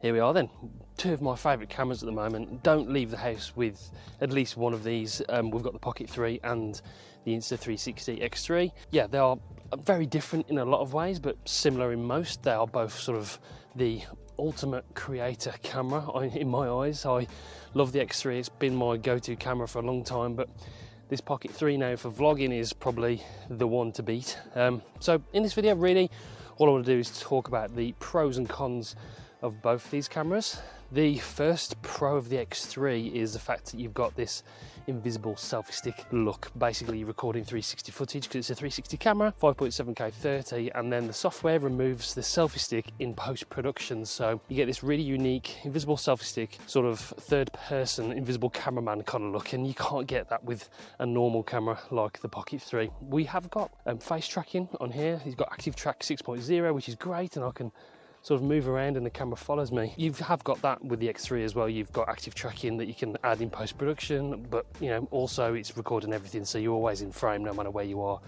here we are then. Two of my favourite cameras at the moment. Don't leave the house with at least one of these. We've got the Pocket 3 and the Insta360 X3. Yeah, they are very different in a lot of ways, but similar in most. They are both sort of the ultimate creator camera in my eyes. I love the X3. It's been my go-to camera for a long time, but this Pocket 3 now for vlogging is probably the one to beat. So in this video, really, all I want to do is talk about the pros and cons of both these cameras. The first pro of the X3 is the fact that you've got this invisible selfie stick look. Basically, you're recording 360 footage because it's a 360 camera, 5.7K 30, and then the software removes the selfie stick in post-production. So you get this really unique invisible selfie stick, sort of third-person invisible cameraman kind of look, and you can't get that with a normal camera like the Pocket 3. We have got face tracking on here. He's got Active Track 6.0, which is great, and I can sort of move around and the camera follows me. You have got that with the X3 as well. You've got active tracking that you can add in post-production, but you know, also it's recording everything, so you're always in frame no matter where you are.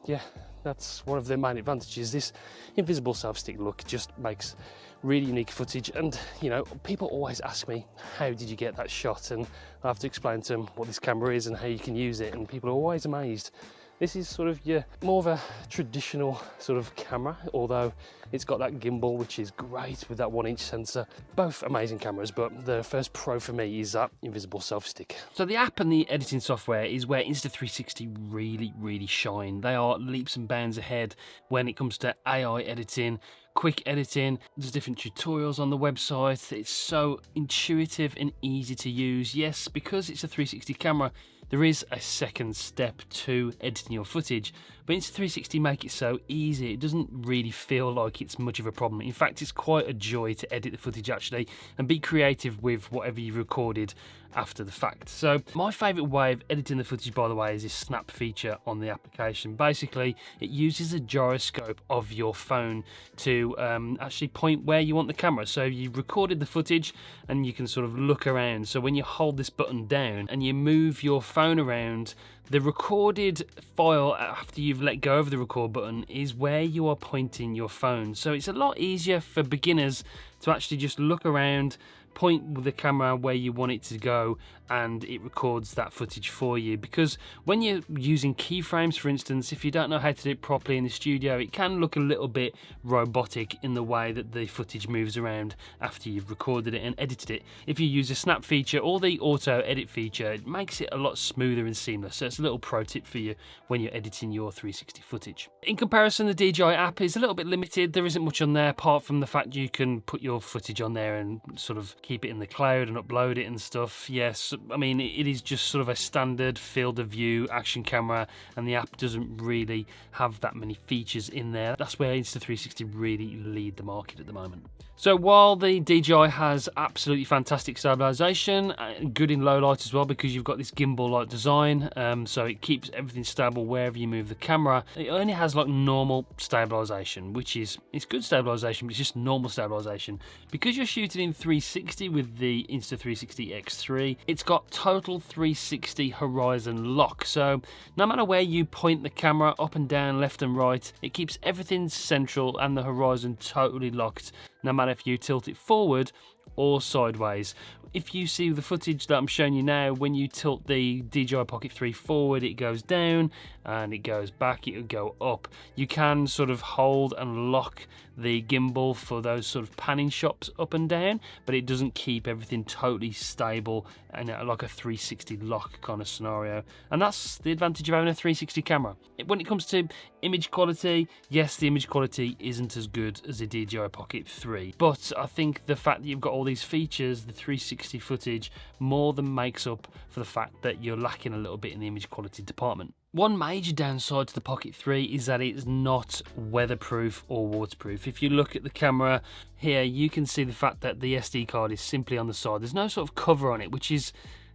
Yeah, that's one of the main advantages. This invisible self-stick look just makes really unique footage, and you know, people always ask me, how did you get that shot? And I have to explain to them what this camera is and how you can use it, and people are always amazed. This is sort of more of a traditional sort of camera, although it's got that gimbal, which is great with that 1-inch sensor. Both amazing cameras, but the first pro for me is that invisible self-stick. So the app and the editing software is where Insta360 really shine. They are leaps and bounds ahead when it comes to AI editing, quick editing. There's different tutorials on the website. It's so intuitive and easy to use. Yes, because it's a 360 camera, there is a second step to editing your footage, but Insta360 make it so easy. It doesn't really feel like it's much of a problem. In fact, it's quite a joy to edit the footage actually and be creative with whatever you've recorded after the fact. So my favourite way of editing the footage, by the way, is this snap feature on the application. Basically, it uses a gyroscope of your phone to actually point where you want the camera. So you've recorded the footage and you can sort of look around. So when you hold this button down and you move your phone around, the recorded file after you've let go of the record button is where you are pointing your phone. So it's a lot easier for beginners to actually just look around, point the camera where you want it to go, and it records that footage for you. Because when you're using keyframes, for instance, if you don't know how to do it properly in the studio, it can look a little bit robotic in the way that the footage moves around after you've recorded it and edited it. If you use a snap feature or the auto edit feature, it makes it a lot smoother and seamless. So it's a little pro tip for you when you're editing your 360 footage. In comparison, the DJI app is a little bit limited. There isn't much on there apart from the fact you can put your footage on there and sort of keep it in the cloud and upload it and stuff. Yes, I mean, it is just sort of a standard field of view action camera, and the app doesn't really have that many features in there. That's where Insta360 really lead the market at the moment. So while the DJI has absolutely fantastic stabilization, good in low light as well, because you've got this gimbal-like design, so it keeps everything stable wherever you move the camera. It only has like normal stabilization, which is, it's good stabilization, but it's just normal stabilization. Because you're shooting in 360 with the Insta360 X3, it's got total 360 horizon lock. So no matter where you point the camera, up and down, left and right, it keeps everything central and the horizon totally locked, no matter if you tilt it forward or sideways. If you see the footage that I'm showing you now, when you tilt the DJI Pocket 3 forward, it goes down, and it goes back, it will go up. You can sort of hold and lock the gimbal for those sort of panning shots up and down, but it doesn't keep everything totally stable and like a 360 lock kind of scenario. And that's the advantage of having a 360 camera. When it comes to image quality, yes, the image quality isn't as good as the DJI Pocket 3, but I think the fact that you've got all these features, the 360 footage, more than makes up for the fact that you're lacking a little bit in the image quality department. One major downside to the Pocket 3 is that it's not weatherproof or waterproof. If you look at the camera here, you can see the fact that the SD card is simply on the side. There's no sort of cover on it, which is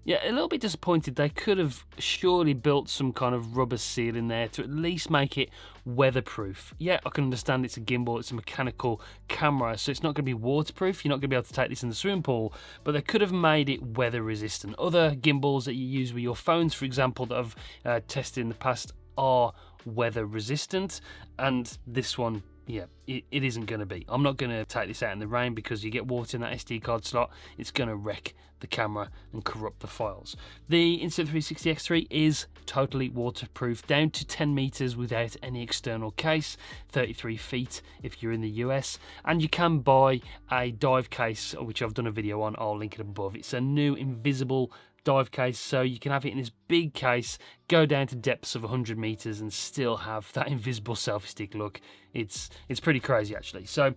a little bit disappointed. They could have surely built some kind of rubber seal in there to at least make it weatherproof. Yeah, I can understand it's a gimbal, it's a mechanical camera, so it's not going to be waterproof. You're not going to be able to take this in the swimming pool, but they could have made it weather resistant. Other gimbals that you use with your phones, for example, that I've tested in the past are weather resistant, and this one yeah, it isn't going to be. I'm not going to take this out in the rain because you get water in that SD card slot, it's going to wreck the camera and corrupt the files. The Insta360 X3 is totally waterproof, down to 10 meters without any external case, 33 feet if you're in the US, and you can buy a dive case, which I've done a video on, I'll link it above. It's a new invisible dive case, so you can have it in this big case, go down to depths of 100 meters and still have that invisible selfie stick look. It's pretty crazy actually. So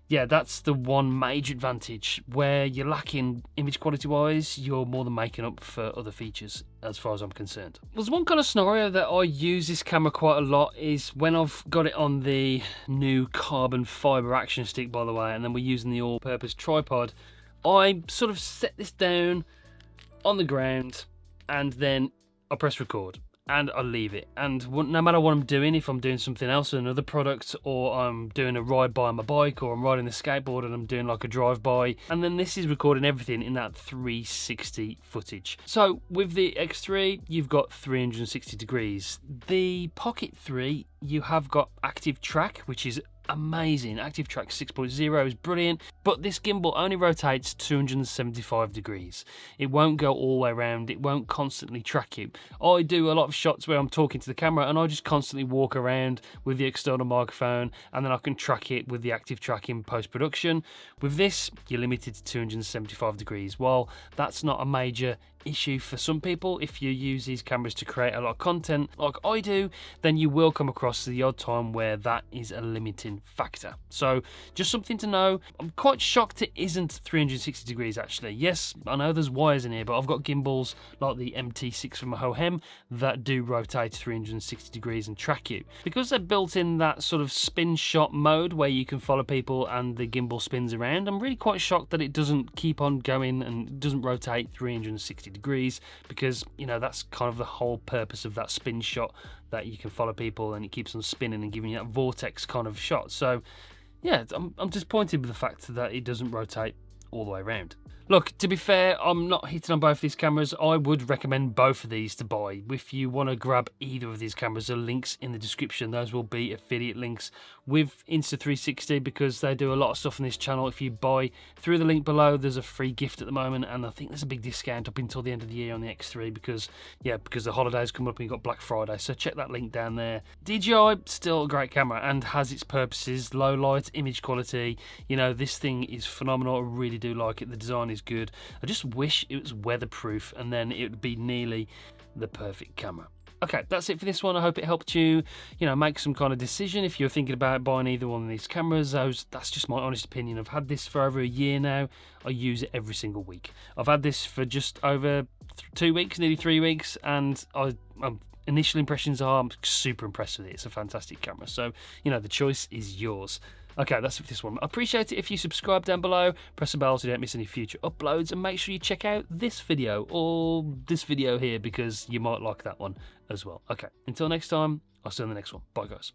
yeah, that's the one major advantage. Where you're lacking image quality wise, you're more than making up for other features as far as I'm concerned. There's one kind of scenario that I use this camera quite a lot is when I've got it on the new carbon fiber action stick, by the way, and then we're using the all-purpose tripod. I sort of set this down on the ground and then I press record and I leave it, and no matter what I'm doing, if I'm doing something else with another product, or I'm doing a ride by on my bike, or I'm riding a skateboard and I'm doing like a drive-by, and then this is recording everything in that 360 footage. So with the X3 you've got 360 degrees. The Pocket 3 you have got active track, which is amazing. Active track 6.0 is brilliant, but this gimbal only rotates 275 degrees. It won't go all the way around, it won't constantly track you. I do a lot of shots where I'm talking to the camera and I just constantly walk around with the external microphone, and then I can track it with the active track in post-production. With this, you're limited to 275 degrees. While that's not a major issue for some people, if you use these cameras to create a lot of content like I do, then you will come across the odd time where that is a limiting factor. So just something to know. I'm quite shocked it isn't 360 degrees actually. Yes, I know there's wires in here, but I've got gimbals like the MT6 from Hohem that do rotate 360 degrees and track you. Because they're built in that sort of spin shot mode where you can follow people and the gimbal spins around, I'm really quite shocked that it doesn't keep on going and doesn't rotate 360 degrees, because you know that's kind of the whole purpose of that spin shot, that you can follow people and it keeps on spinning and giving you that vortex kind of shot. So yeah, I'm disappointed with the fact that it doesn't rotate all the way around. Look, to be fair, I'm not hitting on both these cameras. I would recommend both of these to buy. If you want to grab either of these cameras, the links in the description. Those will be affiliate links with Insta360 because they do a lot of stuff on this channel. If you buy through the link below, there's a free gift at the moment, and I think there's a big discount up until the end of the year on the X3 because the holidays come up and you've got Black Friday. So check that link down there. DJI, still a great camera and has its purposes. Low light, image quality. You know, this thing is phenomenal. I really do like it. The design is good. I just wish it was weatherproof and then it would be nearly the perfect camera. Okay, that's it for this one. I hope it helped you, make some kind of decision if you're thinking about buying either one of these cameras. That's just my honest opinion. I've had this for over a year now. I use it every single week. I've had this for just over 2 weeks, nearly 3 weeks, and initial impressions are I'm super impressed with it. It's a fantastic camera. So, the choice is yours. Okay, that's it for this one. I appreciate it if you subscribe down below, press the bell so you don't miss any future uploads, and make sure you check out this video or this video here because you might like that one as well. Okay, until next time, I'll see you in the next one. Bye, guys.